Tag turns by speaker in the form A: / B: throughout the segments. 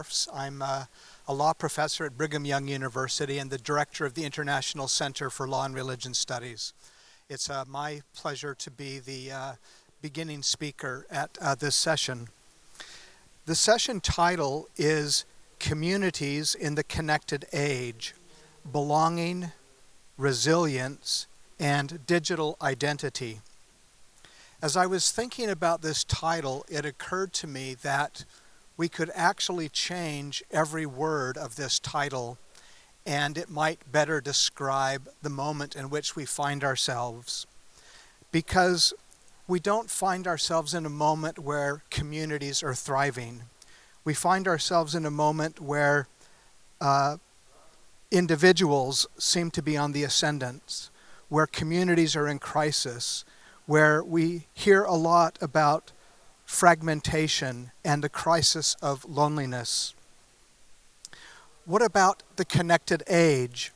A: Marfs. I'm a law professor at Brigham Young University and the director of the International Center for Law and Religion Studies. It's my pleasure to be the beginning speaker at this session. The session title is Communities in the Connected Age, Belonging, Resilience, and Digital Identity. As I was thinking about this title, it occurred to me that we could actually change every word of this title, and it might better describe the moment in which we find ourselves. Because we don't find ourselves in a moment where communities are thriving. We find ourselves in a moment where individuals seem to be on the ascendant, where communities are in crisis, where we hear a lot about fragmentation and the crisis of loneliness. What about the connected age?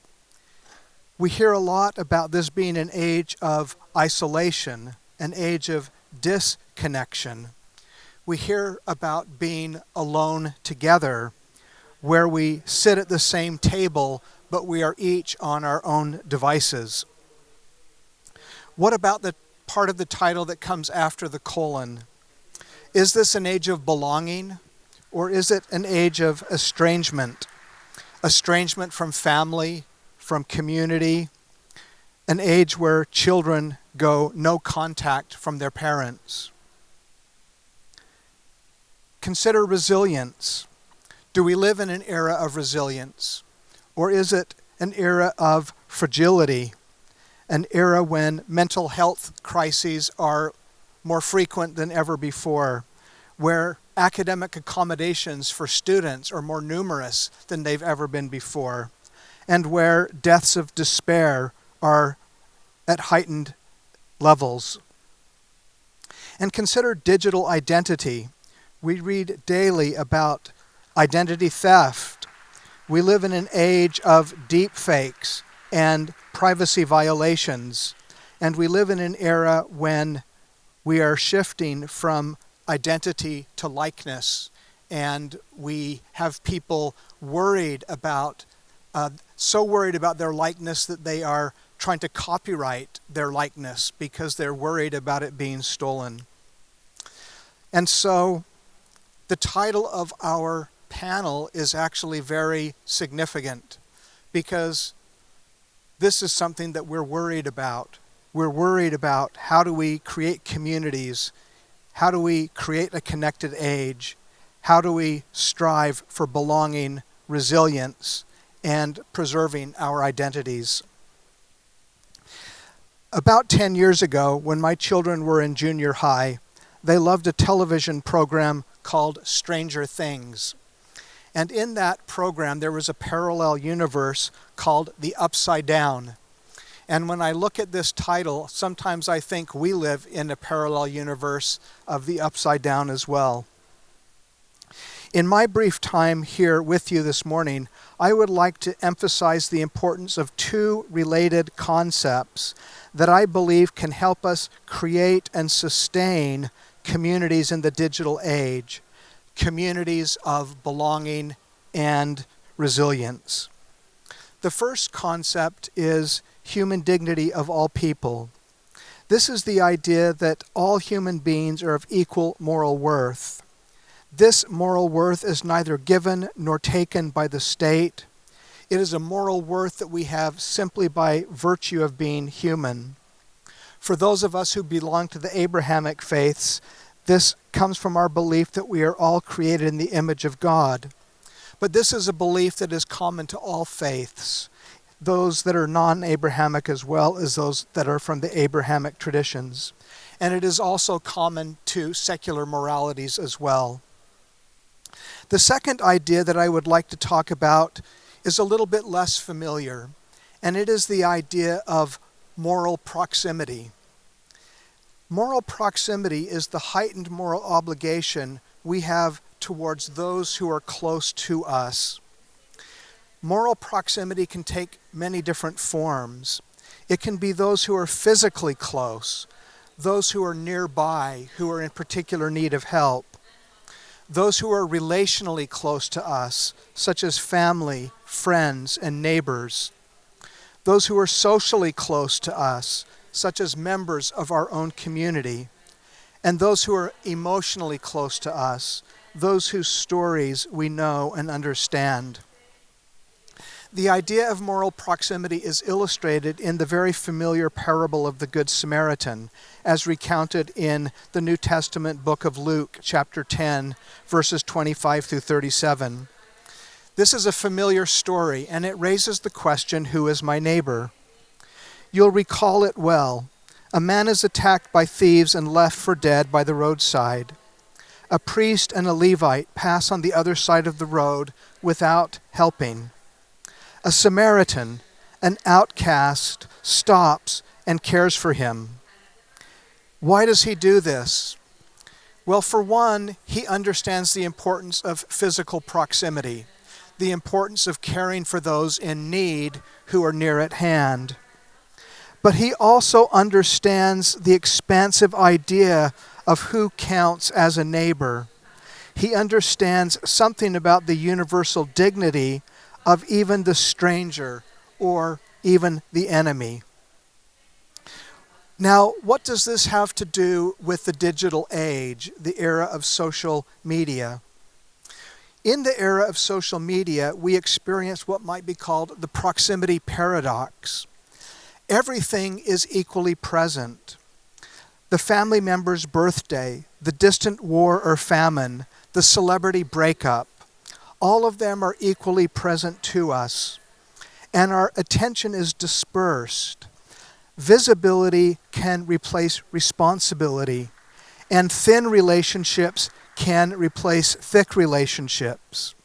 A: We hear a lot about this being an age of isolation, an age of disconnection. We hear about being alone together, where we sit at the same table, but we are each on our own devices. What about the part of the title that comes after the colon? Is this an age of belonging, or is it an age of estrangement? Estrangement from family, from community, an age where children go no contact from their parents. Consider resilience. Do we live in an era of resilience, or is it an era of fragility, an era when mental health crises are more frequent than ever before, where academic accommodations for students are more numerous than they've ever been before, and where deaths of despair are at heightened levels? And consider digital identity. We read daily about identity theft. We live in an age of deep fakes and privacy violations, and we live in an era when we are shifting from identity to likeness, and we have people worried about, so worried about their likeness that they are trying to copyright their likeness because they're worried about it being stolen. And so the title of our panel is actually very significant, because this is something that we're worried about. We're worried about how do we create communities, how do we create a connected age, how do we strive for belonging, resilience, and preserving our identities. About 10 years ago, when my children were in junior high, they loved a television program called Stranger Things. And in that program, there was a parallel universe called The Upside Down. And when I look at this title, sometimes I think we live in a parallel universe of the Upside Down as well. In my brief time here with you this morning, I would like to emphasize the importance of two related concepts that I believe can help us create and sustain communities in the digital age, communities of belonging and resilience. The first concept is human dignity of all people. This is the idea that all human beings are of equal moral worth. This moral worth is neither given nor taken by the state. It is a moral worth that we have simply by virtue of being human. For those of us who belong to the Abrahamic faiths, this comes from our belief that we are all created in the image of God. But this is a belief that is common to all faiths, those that are non-Abrahamic as well as those that are from the Abrahamic traditions. And it is also common to secular moralities as well. The second idea that I would like to talk about is a little bit less familiar, and it is the idea of moral proximity. Moral proximity is the heightened moral obligation we have towards those who are close to us. Moral proximity can take many different forms. It can be those who are physically close, those who are nearby, who are in particular need of help, those who are relationally close to us, such as family, friends, and neighbors, those who are socially close to us, such as members of our own community, and those who are emotionally close to us, those whose stories we know and understand. The idea of moral proximity is illustrated in the very familiar parable of the Good Samaritan, as recounted in the New Testament book of Luke, chapter 10, verses 25 through 37. This is a familiar story, and it raises the question, who is my neighbor? You'll recall it well. A man is attacked by thieves and left for dead by the roadside. A priest and a Levite pass on the other side of the road without helping. A Samaritan, an outcast, stops and cares for him. Why does he do this? Well, for one, he understands the importance of physical proximity, the importance of caring for those in need who are near at hand. But he also understands the expansive idea of who counts as a neighbor. He understands something about the universal dignity of even the stranger or even the enemy. Now, what does this have to do with the digital age, the era of social media? In the era of social media, we experience what might be called the proximity paradox. Everything is equally present. The family member's birthday, the distant war or famine, the celebrity breakup, all of them are equally present to us, and our attention is dispersed. Visibility can replace responsibility, and thin relationships can replace thick relationships.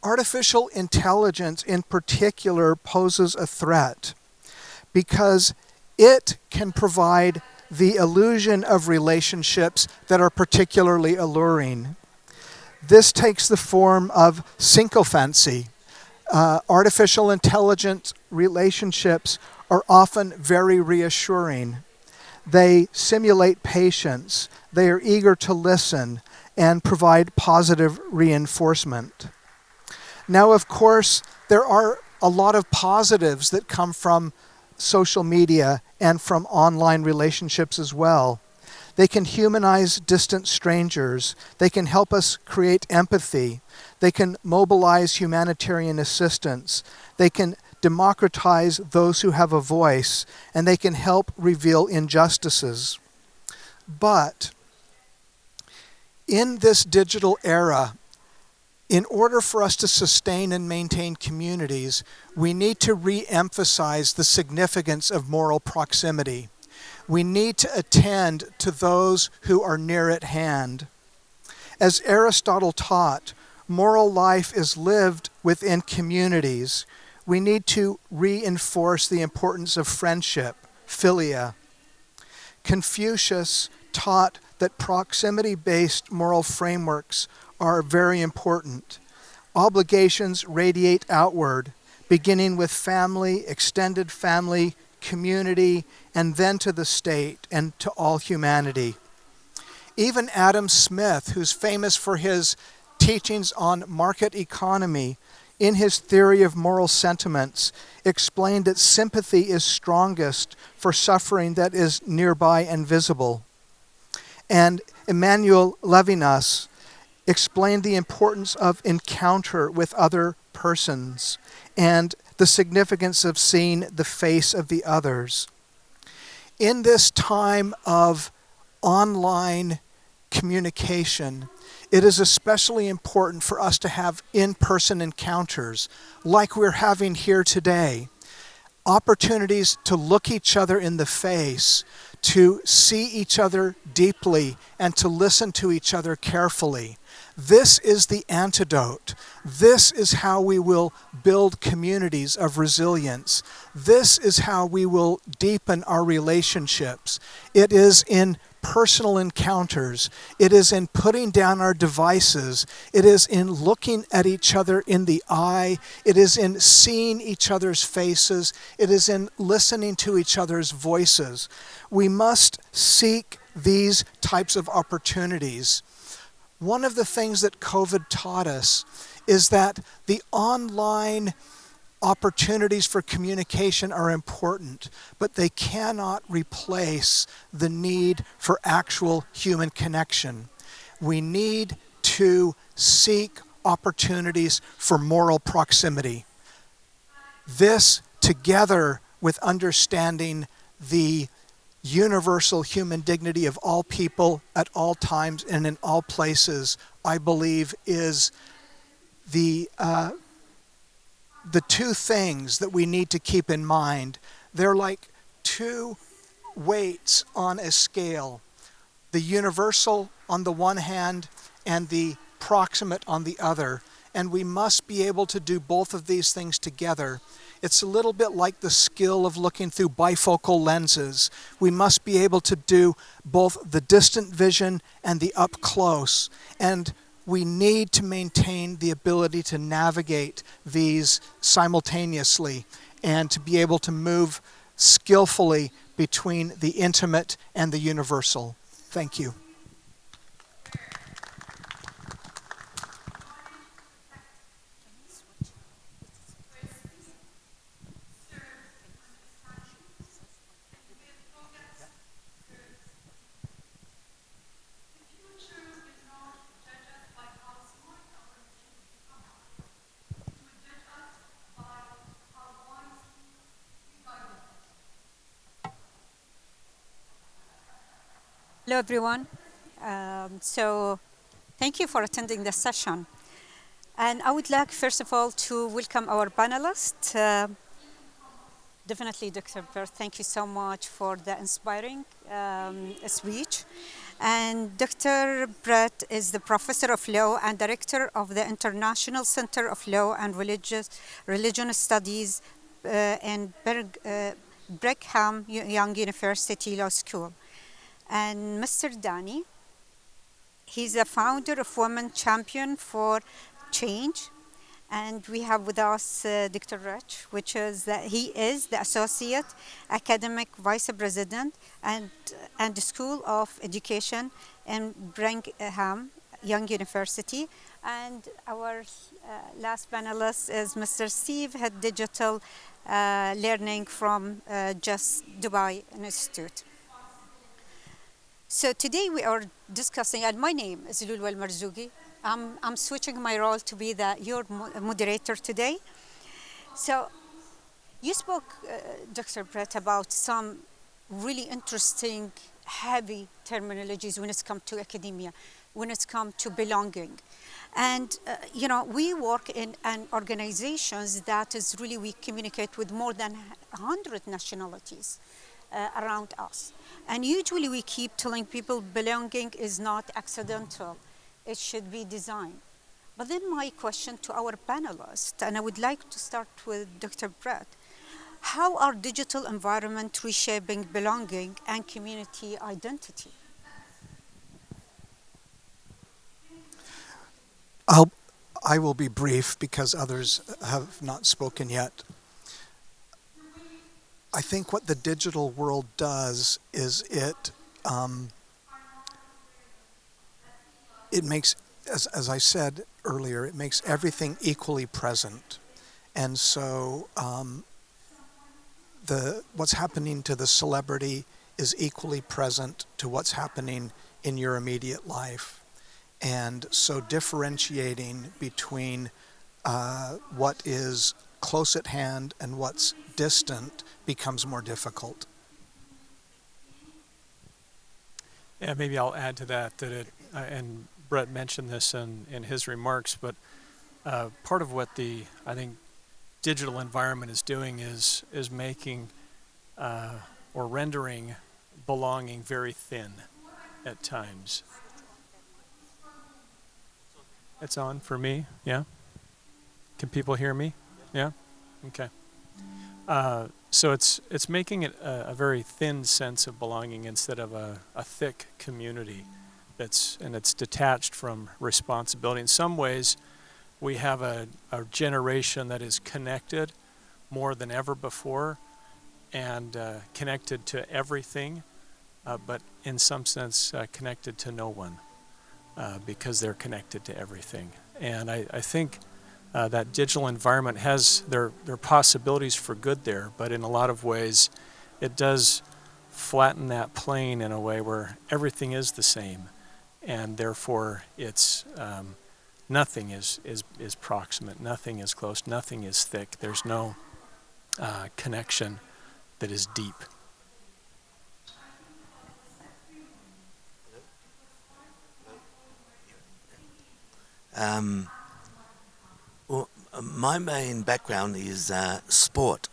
A: Artificial intelligence in particular poses a threat because it can provide the illusion of relationships that are particularly alluring. This takes the form of sycophancy. Artificial intelligence relationships are often very reassuring. They simulate patience. They are eager to listen and provide positive reinforcement. Now, of course, there are a lot of positives that come from social media and from online relationships as well. They can humanize distant strangers. They can help us create empathy. They can mobilize humanitarian assistance. They can democratize those who have a voice, and they can help reveal injustices. But in this digital era, in order for us to sustain and maintain communities, we need to re-emphasize the significance of moral proximity. We need to attend to those who are near at hand. As Aristotle taught, moral life is lived within communities. We need to reinforce the importance of friendship, philia. Confucius taught that proximity-based moral frameworks are very important. Obligations radiate outward, beginning with family, extended family, community, and then to the state and to all humanity. Even Adam Smith, who's famous for his teachings on market economy, in his theory of moral sentiments, explained that sympathy is strongest for suffering that is nearby and visible. And Emmanuel Levinas explained the importance of encounter with other persons and the significance of seeing the face of the others. In this time of online communication, it is especially important for us to have in-person encounters like we're having here today. Opportunities to look each other in the face, to see each other deeply, and to listen to each other carefully. This is the antidote. This is how we will build communities of resilience. This is how we will deepen our relationships. It is in personal encounters. It is in putting down our devices. It is in looking at each other in the eye. It is in seeing each other's faces. It is in listening to each other's voices. We must seek these types of opportunities. one of the things that COVID taught us is that the online opportunities for communication are important, but they cannot replace the need for actual human connection. We need to seek opportunities for moral proximity. This, together with understanding the universal human dignity of all people at all times and in all places, I believe is the two things that we need to keep in mind. They're like two weights on a scale. The universal on the one hand and the proximate on the other. And we must be able to do both of these things together. It's a little bit like the skill of looking through bifocal lenses. We must be able to do both the distant vision and the up close. And we need to maintain the ability to navigate these simultaneously and to be able to move skillfully between the intimate and the universal. Thank you.
B: Hello, everyone. So thank you for attending this session. And I would like, first of all, to welcome our panelists. Definitely, Dr. Bert, thank you so much for the inspiring speech. And Dr. Brett is the Professor of Law and Director of the International Center of Law and Religion Studies in Brigham Young University Law School. And Mr. Danny, he's the founder of Women Champion for Change. And we have with us Dr. Rich, he is the Associate Academic Vice President and the School of Education in Brigham Young University. And our last panelist is Mr. Steve, Head Digital Learning from Just Dubai Institute. So today we are discussing, and my name is Lulu El-Marzougi. I'm switching my role to be your moderator today. So you spoke, Dr. Brett, about some really interesting, heavy terminologies when it's come to academia, when it's come to belonging. And, we work in organizations that is really, we communicate with more than 100 nationalities around us. And usually we keep telling people belonging is not accidental. It should be designed. But then my question to our panelists, and I would like to start with Dr. Brett, how are digital environment reshaping belonging and community identity?
A: I will be brief because others have not spoken yet. I think what the digital world does is it makes, as I said earlier, it makes everything equally present. And so what's happening to the celebrity is equally present to what's happening in your immediate life. And so differentiating between what is close at hand and what's distant becomes more difficult.
C: Yeah, maybe I'll add to that and Brett mentioned this in his remarks, but part of what I think digital environment is doing is making or rendering belonging very thin at times. It's on for me, yeah? Can people hear me? Yeah? Okay. So it's making it a very thin sense of belonging instead of a thick community it's detached from responsibility. In some ways, we have a generation that is connected more than ever before and connected to everything, but in some sense connected to no one. because they're connected to everything. And I think that digital environment has their possibilities for good there, but in a lot of ways it does flatten that plane in a way where everything is the same, and therefore it's nothing is proximate, nothing is close, nothing is thick. There's no connection that is deep.
D: Well, my main background is sport.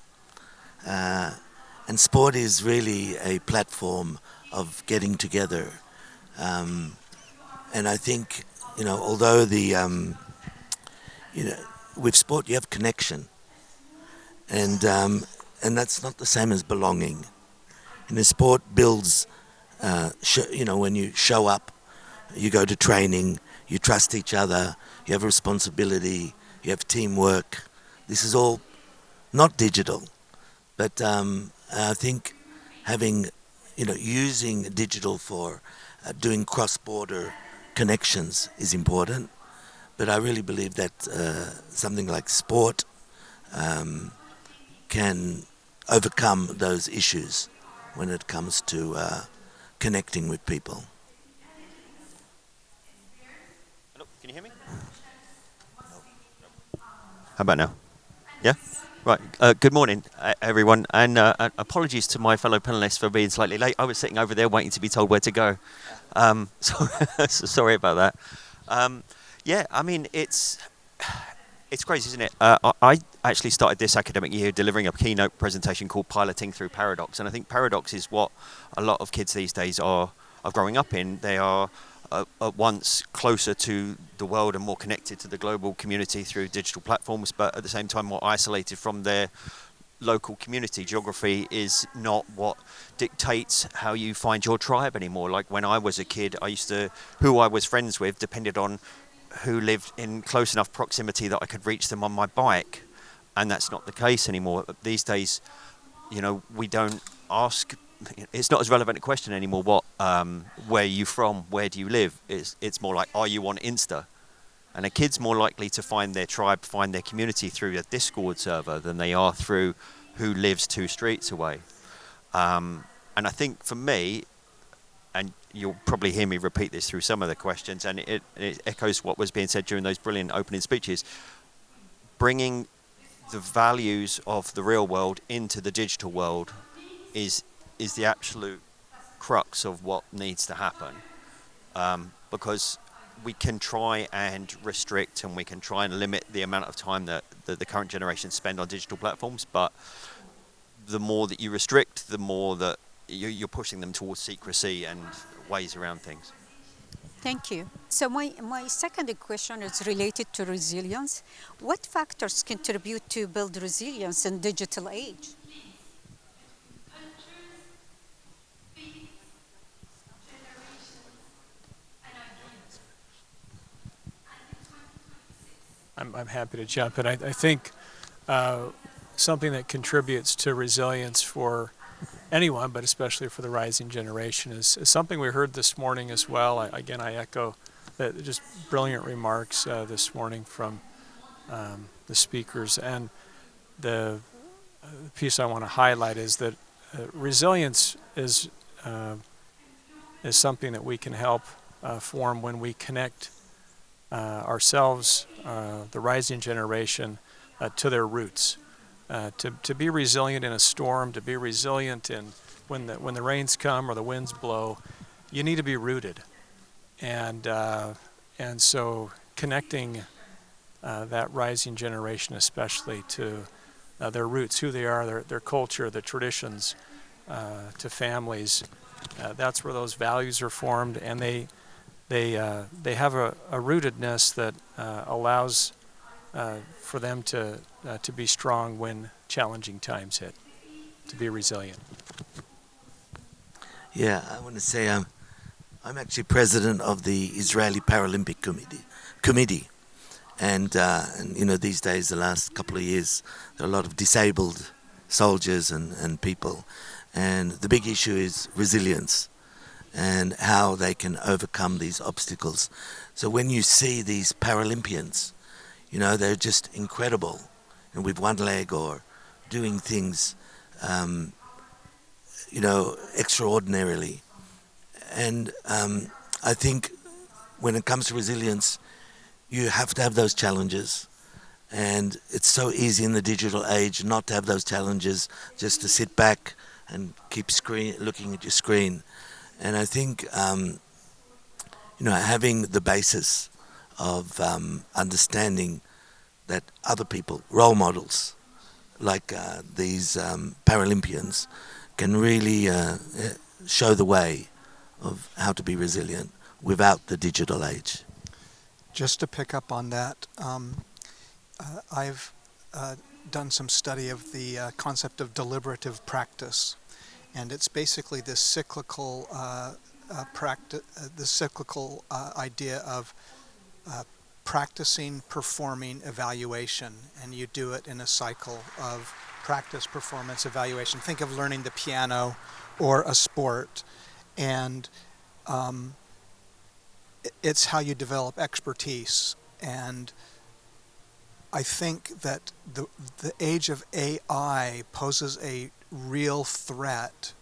D: And sport is really a platform of getting together. And I think, although with sport you have connection. And that's not the same as belonging. Sport builds, when you show up, you go to training, you trust each other, you have responsibility, you have teamwork. This is all not digital, but I think using digital for doing cross-border connections is important. But I really believe that something like sport can overcome those issues when it comes to connecting with people.
E: Hello, can you hear me? How about now? Yeah? Right. Good morning, everyone, and apologies to my fellow panelists for being slightly late. I was sitting over there waiting to be told where to go. So sorry about that. Yeah, I mean, it's crazy, isn't it? I actually started this academic year delivering a keynote presentation called Piloting Through Paradox, and I think paradox is what a lot of kids these days are growing up in. They are at once closer to the world and more connected to the global community through digital platforms, but at the same time more isolated from their local community. Geography is not what dictates how you find your tribe anymore. Like when I was a kid, who I was friends with depended on who lived in close enough proximity that I could reach them on my bike, and that's not the case anymore. These days, we don't ask. It's not as relevant a question anymore. Where are you from? Where do you live? It's more like, are you on Insta? And a kid's more likely to find their tribe, find their community through a Discord server than they are through who lives 2 streets away. And I think for me, and you'll probably hear me repeat this through some of the questions, and it echoes what was being said during those brilliant opening speeches, bringing the values of the real world into the digital world is the absolute crux of what needs to happen, because we can try and restrict and we can try and limit the amount of time that the current generation spend on digital platforms, but the more that you restrict, the more that you're pushing them towards secrecy and ways around things.
B: Thank you. So my second question is related to resilience. What factors contribute to build resilience in digital age?
C: I'm happy to jump in. I think something that contributes to resilience for anyone, but especially for the rising generation, is something we heard this morning as well. I echo just brilliant remarks this morning from the speakers. And the piece I want to highlight is that resilience is something that we can help form when we connect ourselves, the rising generation, to their roots. To be resilient in a storm, to be resilient when the rains come or the winds blow, you need to be rooted. And so connecting that rising generation especially to their roots, who they are, their culture, their traditions, to families, that's where those values are formed, and they have a rootedness that allows for them to be strong when challenging times hit, to be resilient.
D: Yeah, I want to say I'm actually president of the Israeli Paralympic Committee. And these days, the last couple of years, there are a lot of disabled soldiers and people. And the big issue is resilience. and how they can overcome these obstacles. So when you see these Paralympians, you know, they're just incredible, and with one leg or doing things, you know, extraordinarily. And I think when it comes to resilience, you have to have those challenges. And it's so easy in the digital age not to have those challenges, just to sit back and keep looking at your screen. And I think, you know, having the basis of understanding that other people, role models, like these Paralympians, can really show the way of how to be resilient without the digital age.
A: Just to pick up on that, I've done some study of the concept of deliberative practice, and it's basically this cyclical idea of practicing, performing, evaluation, and you do it in a cycle of practice, performance, evaluation. Think of learning the piano or a sport, and it's how you develop expertise. And I think that the age of AI poses a real threat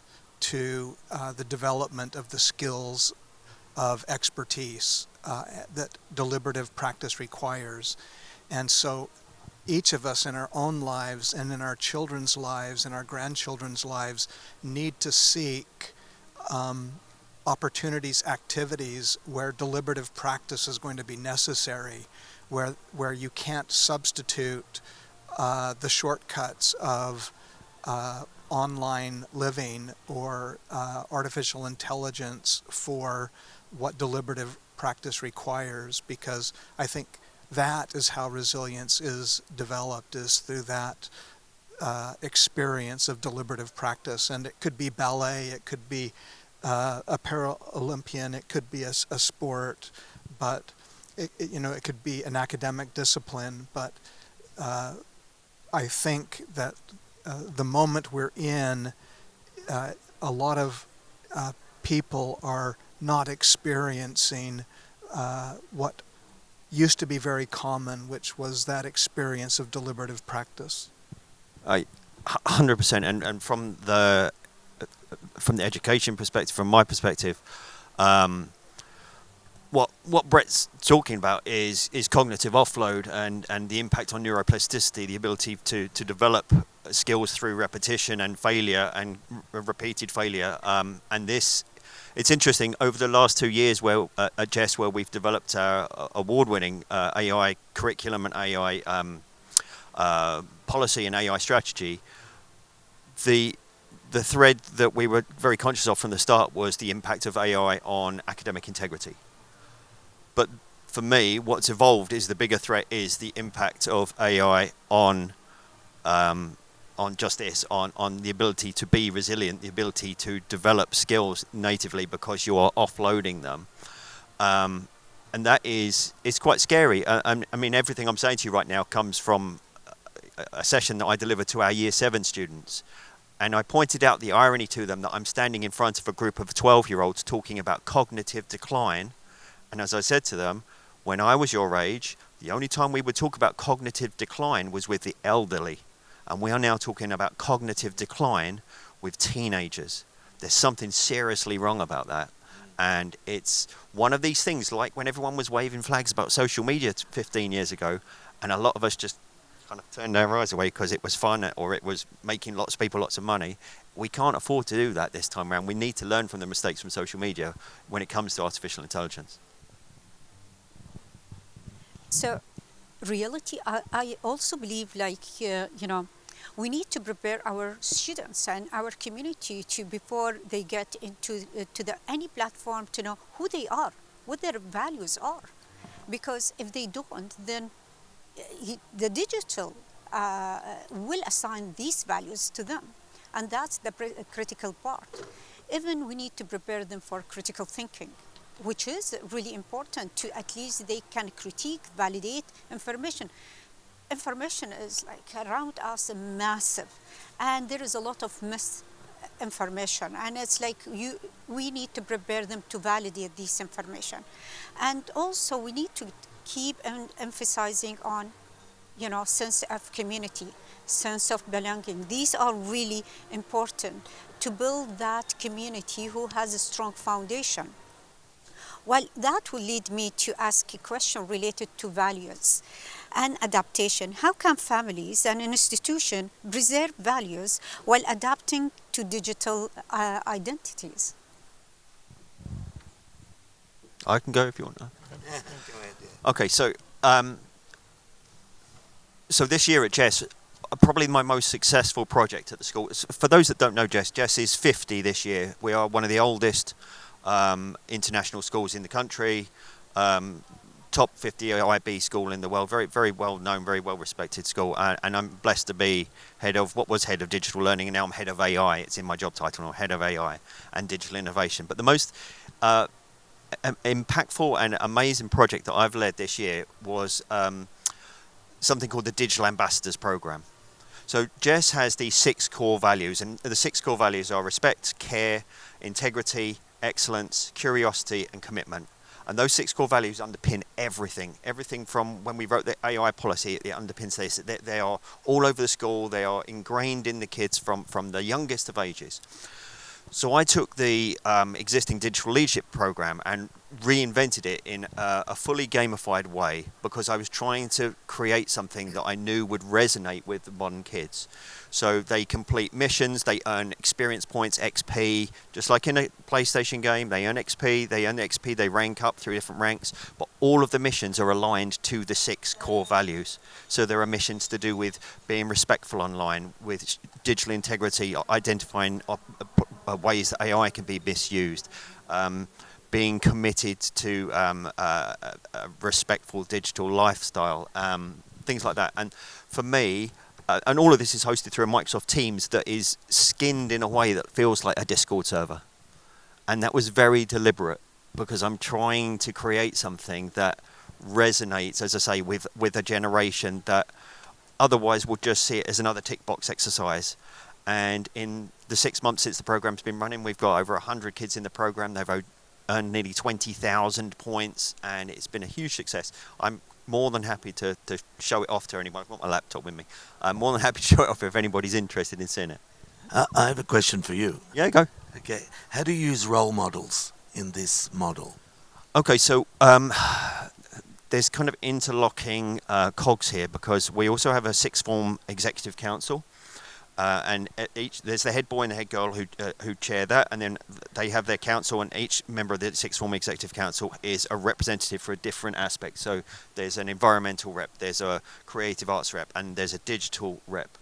A: to the development of the skills of expertise that deliberative practice requires. And so each of us in our own lives and in our children's lives and our grandchildren's lives need to seek opportunities, activities where deliberative practice is going to be necessary, where you can't substitute the shortcuts of online living or artificial intelligence for what deliberative practice requires, because I think that is how resilience is developed, is through that experience of deliberative practice. And it could be ballet, it could be a Paralympian, it could be a sport, but it could be an academic discipline. But I think that the moment we're in, a lot of people are not experiencing what used to be very common, which was that experience of deliberative practice.
E: 100%, and from the education perspective, from my perspective, what Brett's talking about is cognitive offload and the impact on neuroplasticity, the ability to develop skills through repetition and failure and repeated failure. And this, it's interesting, over the last 2 years where at JES, where we've developed our award-winning AI curriculum and AI policy and AI strategy, the thread that we were very conscious of from the start was the impact of AI on academic integrity. But for me, what's evolved is the bigger threat is the impact of AI on justice, on the ability to be resilient, the ability to develop skills natively because you are offloading them. And that it's quite scary. I mean, everything I'm saying to you right now comes from a session that I delivered to our Year 7 students. And I pointed out the irony to them that I'm standing in front of a group of 12-year-olds talking about cognitive decline. And as I said to them, when I was your age, the only time we would talk about cognitive decline was with the elderly. And we are now talking about cognitive decline with teenagers. There's something seriously wrong about that. And it's one of these things, like when everyone was waving flags about social media 15 years ago, and a lot of us just kind of turned our eyes away because it was fun or it was making lots of people lots of money. We can't afford to do that this time around. We need to learn from the mistakes from social media when it comes to artificial intelligence.
B: So, reality, I also believe, we need to prepare our students and our community before they get into any platform, to know who they are, what their values are. Because if they don't, then the digital will assign these values to them. And that's the critical part. Even we need to prepare them for critical thinking, which is really important, to at least they can critique, validate information. Information is like around us massive, and there is a lot of information, and it's like we need to prepare them to validate this information. And also we need to keep emphasizing on, you know, sense of community, sense of belonging. These are really important to build that community who has a strong foundation. Well, that will lead me to ask a question related to values and adaptation. How can families and institutions preserve values while adapting to digital identities?
E: I can go if you want.
D: Go ahead, yeah.
E: Okay, so so this year at Jess, probably my most successful project at the school. For those that don't know Jess is 50 this year. We are one of the oldest international schools in the country, top 50 IB school in the world, very, very well known, very well respected school, and I'm blessed to be head of digital learning, and now I'm head of AI. It's in my job title now, head of AI and digital innovation. But the most impactful and amazing project that I've led this year was something called the Digital Ambassadors Program. So Jess has these 6 core values, and the 6 core values are respect, care, integrity, excellence, curiosity, and commitment. And those 6 core values underpin everything. Everything from when we wrote the AI policy, it underpins this. They are all over the school. They are ingrained in the kids from the youngest of ages. So I took the existing digital leadership program and reinvented it in a fully gamified way, because I was trying to create something that I knew would resonate with the modern kids. So they complete missions, they earn experience points, XP, just like in a PlayStation game. They earn XP, they rank up through different ranks, but all of the missions are aligned to the 6 core values. So there are missions to do with being respectful online, with digital integrity, identifying ways that AI can be misused, being committed to a respectful digital lifestyle, things like that. And for me, and all of this is hosted through a Microsoft Teams that is skinned in a way that feels like a Discord server. And that was very deliberate, because I'm trying to create something that resonates, as I say, with a generation that otherwise would just see it as another tick box exercise. And in the 6 months since the program's been running, we've got over 100 kids in the program. They've earned nearly 20,000 points, and it's been a huge success. I'm more than happy to show it off to anyone. I've got my laptop with me. I'm more than happy to show it off if anybody's interested in seeing it.
D: I have a question for you.
E: Yeah, go.
D: Okay, how do you use role models in this model?
E: Okay, so there's kind of interlocking cogs here, because we also have a 6th form executive council. And there's the head boy and the head girl who chair that, and then they have their council, and each member of the 6th form executive council is a representative for a different aspect. So there's an environmental rep, there's a creative arts rep, and there's a digital rep.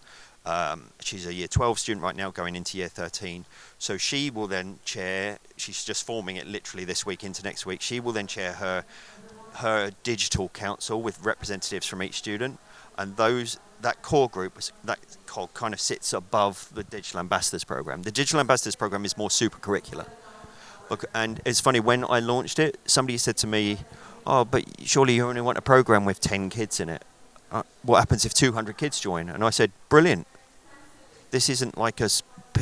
E: She's a year 12 student right now, going into year 13. So she will then chair, she's just forming it literally this week into next week, she will then chair her digital council with representatives from each student, and that core group, that cog kind of sits above the Digital Ambassadors Program. The Digital Ambassadors Program is more super curricular. And it's funny, when I launched it, somebody said to me, "Oh, but surely you only want a program with 10 kids in it. What happens if 200 kids join?" And I said, "Brilliant. This isn't like a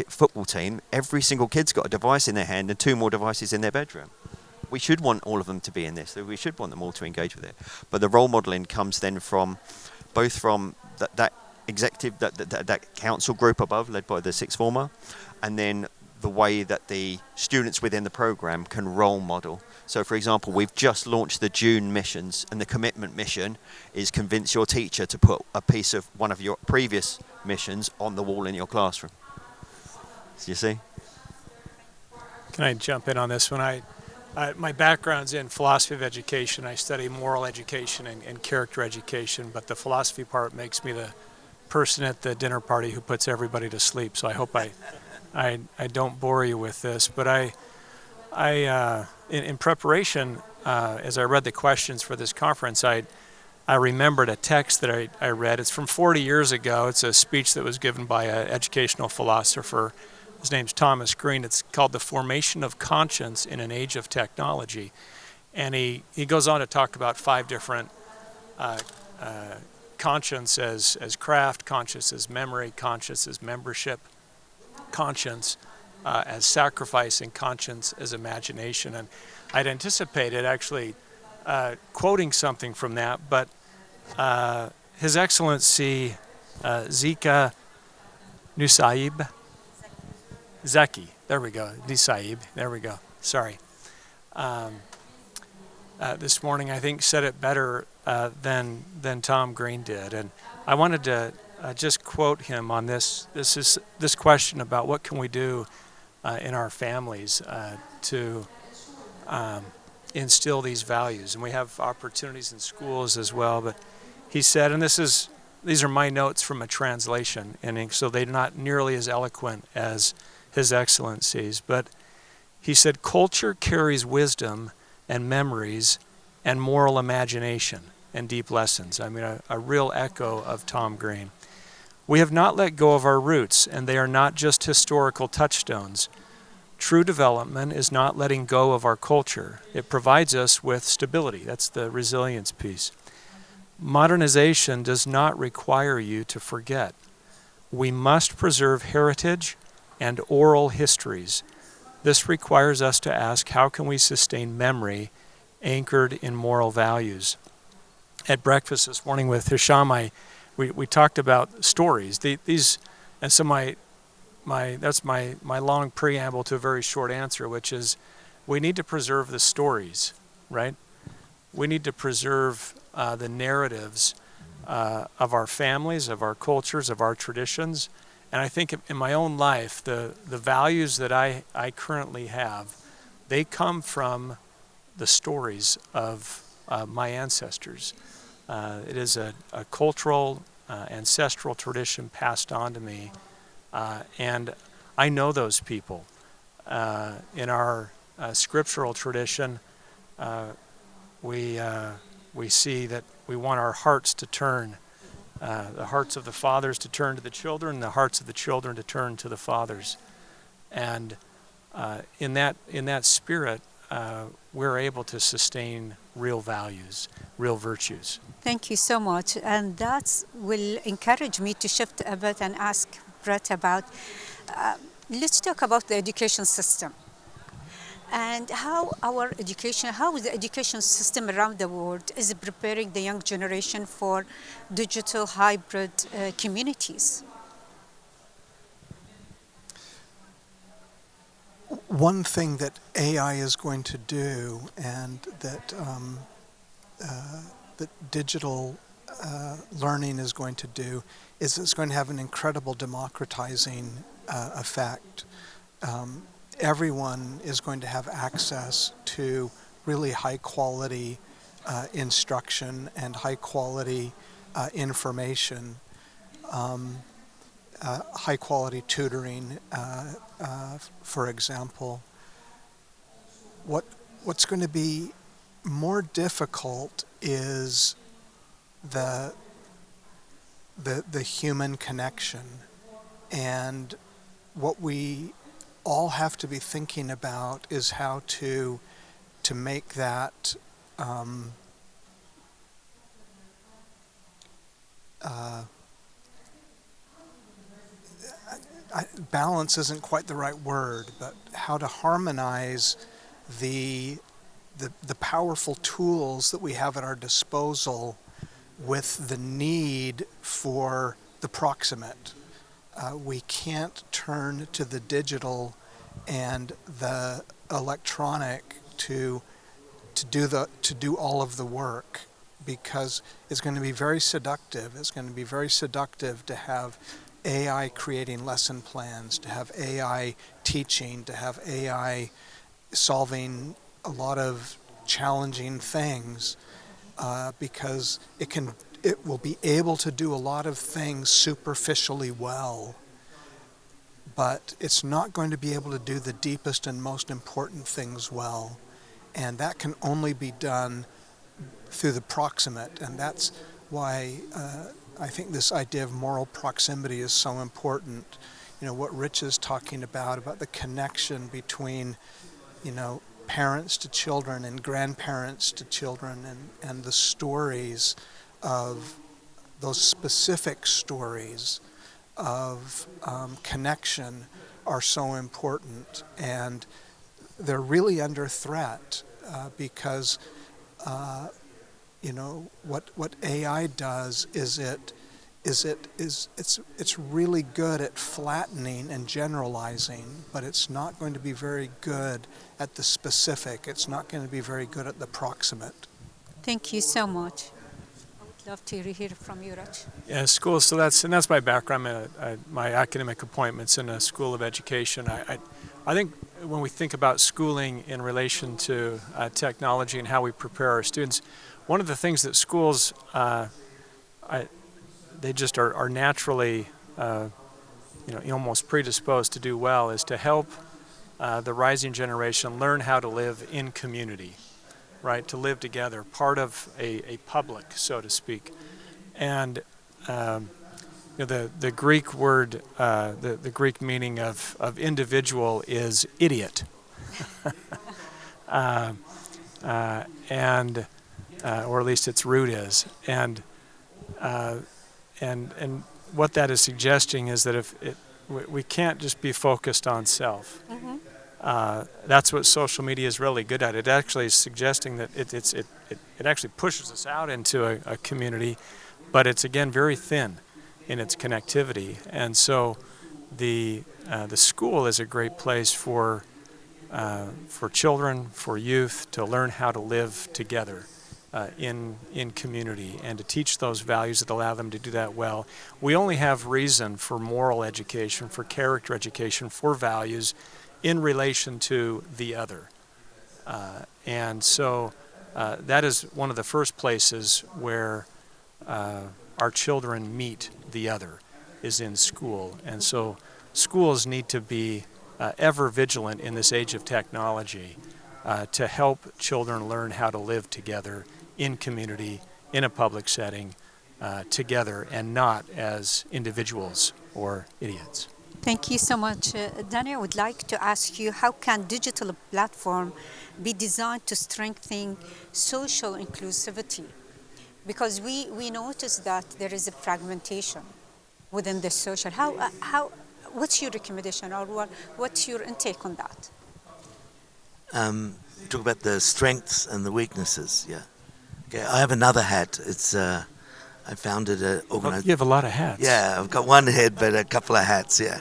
E: football team. Every single kid's got a device in their hand and 2 more devices in their bedroom. We should want all of them to be in this. We should want them all to engage with it." But the role modeling comes then from both from that executive, that council group above, led by the 6th former, and then the way that the students within the program can role model. So, for example, we've just launched the June missions, and the commitment mission is convince your teacher to put a piece of one of your previous missions on the wall in your classroom. So you see?
C: Can I jump in on this one? My background's in philosophy of education. I study moral education and character education, but the philosophy part makes me the person at the dinner party who puts everybody to sleep. So I hope I don't bore you with this. But in preparation, as I read the questions for this conference, I remembered a text that I read. It's from 40 years ago. It's a speech that was given by an educational philosopher. His name's Thomas Green. It's called The Formation of Conscience in an Age of Technology. And he goes on to talk about 5 different conscience as craft, conscience as memory, conscience as membership, conscience as sacrifice and conscience as imagination. And I'd anticipated actually quoting something from that, but His Excellency Zika Nusaib, Zeki, there we go, Nusaib, there we go, sorry. This morning I think said it better than Tom Green did. And I wanted to just quote him on this question about what can we do in our families to instill these values. And we have opportunities in schools as well, but he said, and these are my notes from a translation, and so they're not nearly as eloquent as His Excellency's, but he said, culture carries wisdom and memories and moral imagination and deep lessons. I mean, a real echo of Tom Green. We have not let go of our roots, and they are not just historical touchstones. True development is not letting go of our culture. It provides us with stability. That's the resilience piece. Modernization does not require you to forget. We must preserve heritage and oral histories. This requires us to ask, how can we sustain memory anchored in moral values? At breakfast this morning with Hisham, we talked about stories. These, and so that's my long preamble to a very short answer, which is we need to preserve the stories, right? We need to preserve the narratives of our families, of our cultures, of our traditions. And I think in my own life, the values that I currently have, they come from the stories of my ancestors. It is a cultural, ancestral tradition passed on to me. And I know those people. In our scriptural tradition, we see that we want our hearts to turn, the hearts of the fathers to turn to the children, the hearts of the children to turn to the fathers. And in that spirit, we're able to sustain real values, real virtues.
B: Thank you so much. And that will encourage me to shift a bit and ask Brett about, let's talk about the education system and how the education system around the world is preparing the young generation for digital hybrid communities.
A: One thing that AI is going to do, and that digital learning is going to do, is it's going to have an incredible democratizing effect. Everyone is going to have access to really high quality instruction and high quality information, high quality tutoring, for example. What's going to be more difficult is the human connection, and what we all have to be thinking about is how to make that balance isn't quite the right word, but how to harmonize the powerful tools that we have at our disposal with the need for the proximate. We can't turn to the digital and the electronic to do all of the work, because it's going to be very seductive. It's going to be very seductive to have AI creating lesson plans, to have AI teaching, to have AI solving a lot of challenging things, because it will be able to do a lot of things superficially well, but it's not going to be able to do the deepest and most important things well. And that can only be done through the proximate. And that's why I think this idea of moral proximity is so important. You know, what Rich is talking about the connection between, parents to children and grandparents to children, and the stories of those specific stories of connection are so important, and they're really under threat because you know what AI does is it's really good at flattening and generalizing, but it's not going to be very good at the specific. It's not going to be very good at the proximate.
B: Thank you so much. I would love to hear from you, Raj.
C: Yeah, schools. So that's my background. My academic appointments in a school of education. I think when we think about schooling in relation to technology and how we prepare our students, one of the things that schools they just are naturally almost predisposed to do well is to help the rising generation learn how to live in community, right? To live together, part of a public, so to speak. And the Greek word, the Greek meaning of individual is idiot, and or at least its root is, and what that is suggesting is that we can't just be focused on self.
B: Mm-hmm.
C: That's what social media is really good at. It actually is suggesting that it actually pushes us out into a community, but it's again very thin in its connectivity. And so the school is a great place for children, for youth to learn how to live together in community and to teach those values that allow them to do that well. We only have reason for moral education, for character education, for values in relation to the other. And so that is one of the first places where our children meet the other, is in school. And so schools need to be ever vigilant in this age of technology to help children learn how to live together in community, in a public setting, together, and not as individuals or idiots.
B: Thank you so much. Danny, I would like to ask you, how can digital platform be designed to strengthen social inclusivity? Because we notice that there is a fragmentation within the social. What's your recommendation, or what's your intake on that?
D: Talk about the strengths and the weaknesses, yeah. Okay, I have another hat. It's I founded an organization.
C: You have a lot of hats.
D: Yeah, I've got one head, but a couple of hats, yeah.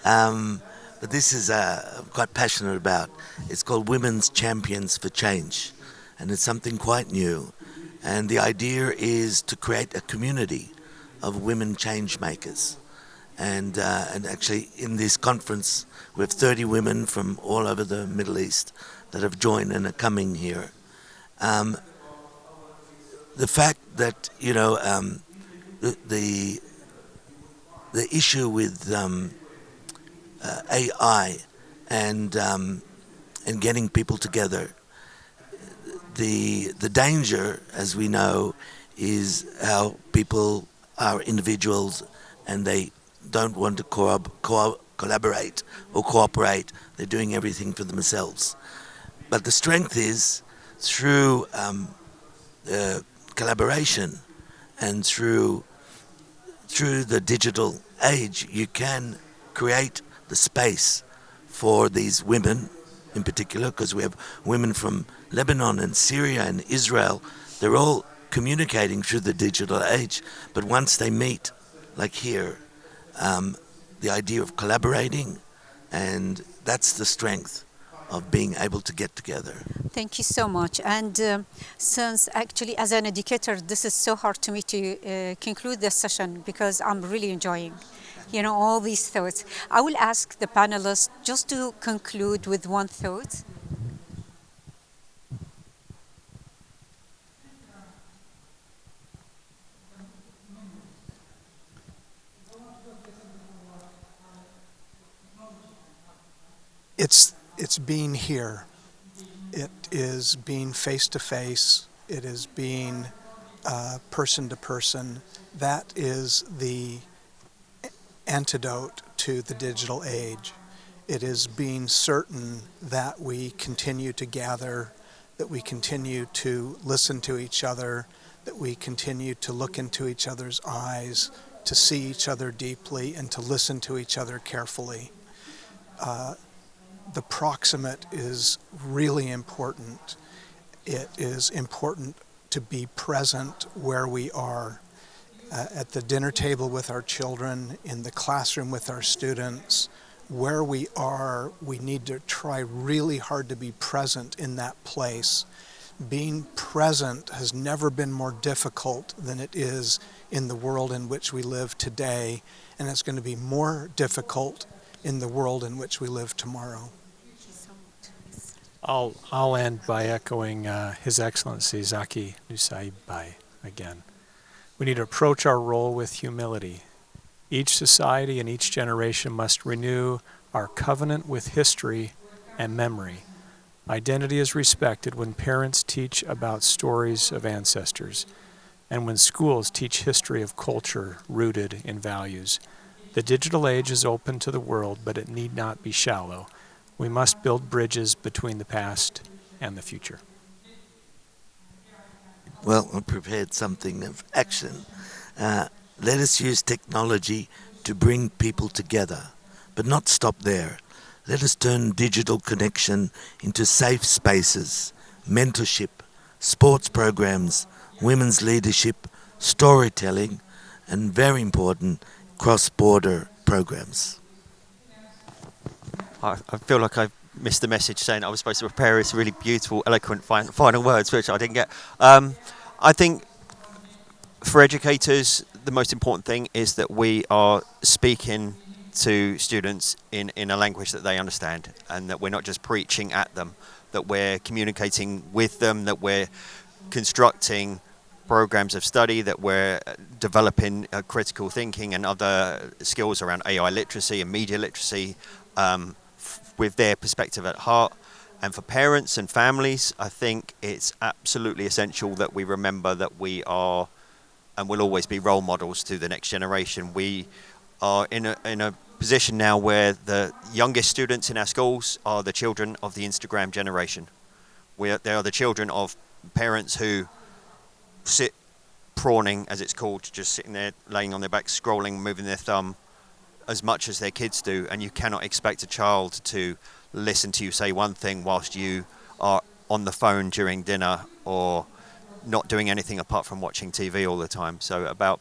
D: But this is I'm quite passionate about. It's called Women's Champions for Change, and it's something quite new. And the idea is to create a community of women change makers. And actually in this conference, we have 30 women from all over the Middle East that have joined and are coming here. The fact that, you know, the issue with AI and getting people together, the danger, as we know, is how people are individuals and they don't want to collaborate or cooperate. They're doing everything for themselves. But the strength is through collaboration and through the digital age, you can create the space for these women in particular, because we have women from Lebanon and Syria and Israel. They're all communicating through the digital age, but once they meet, like here, the idea of collaborating, and that's the strength of being able to get together.
B: Thank you so much. And since actually as an educator, this is so hard to me to conclude this session, because I'm really enjoying, you know, all these thoughts. I will ask the panelists just to conclude with one thought.
A: It's being here. It is being face to face. It is being person to person. That is the antidote to the digital age. It is being certain that we continue to gather, that we continue to listen to each other, that we continue to look into each other's eyes, to see each other deeply, and to listen to each other carefully. the proximate is really important. It is important to be present where we are, at the dinner table with our children, in the classroom with our students. Where we are, we need to try really hard to be present in that place. Being present has never been more difficult than it is in the world in which we live today, and it's going to be more difficult in the world in which we live tomorrow.
C: I'll end by echoing His Excellency Zaki Nusai Bai again. We need to approach our role with humility. Each society and each generation must renew our covenant with history and memory. Identity is respected when parents teach about stories of ancestors and when schools teach history of culture rooted in values. The digital age is open to the world, but it need not be shallow. We must build bridges between the past and the future.
D: Well, I prepared something of action. Let us use technology to bring people together, but not stop there. Let us turn digital connection into safe spaces, mentorship, sports programs, women's leadership, storytelling, and very important, cross-border programs.
E: I feel like I missed the message saying I was supposed to prepare this really beautiful, eloquent final words, which I didn't get. I think for educators, the most important thing is that we are speaking to students in a language that they understand, and that we're not just preaching at them, that we're communicating with them, that we're constructing programs of study, that we're developing critical thinking and other skills around AI literacy and media literacy with their perspective at heart. And for parents and families, I think it's absolutely essential that we remember that we are and will always be role models to the next generation. We are in a position now where the youngest students in our schools are the children of the Instagram generation. They are the children of parents who sit prawning, as it's called, just sitting there laying on their back, scrolling, moving their thumb as much as their kids do. And you cannot expect a child to listen to you say one thing whilst you are on the phone during dinner or not doing anything apart from watching TV all the time. So about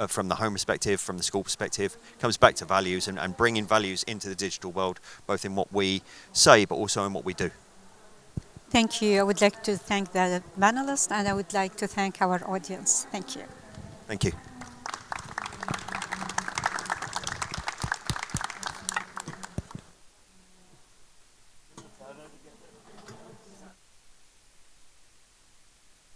E: from the home perspective, from the school perspective, comes back to values and bringing values into the digital world, both in what we say but also in what we do.
B: Thank you. I would like to thank the panelists, and I would like to thank our audience. Thank you.
E: Thank you.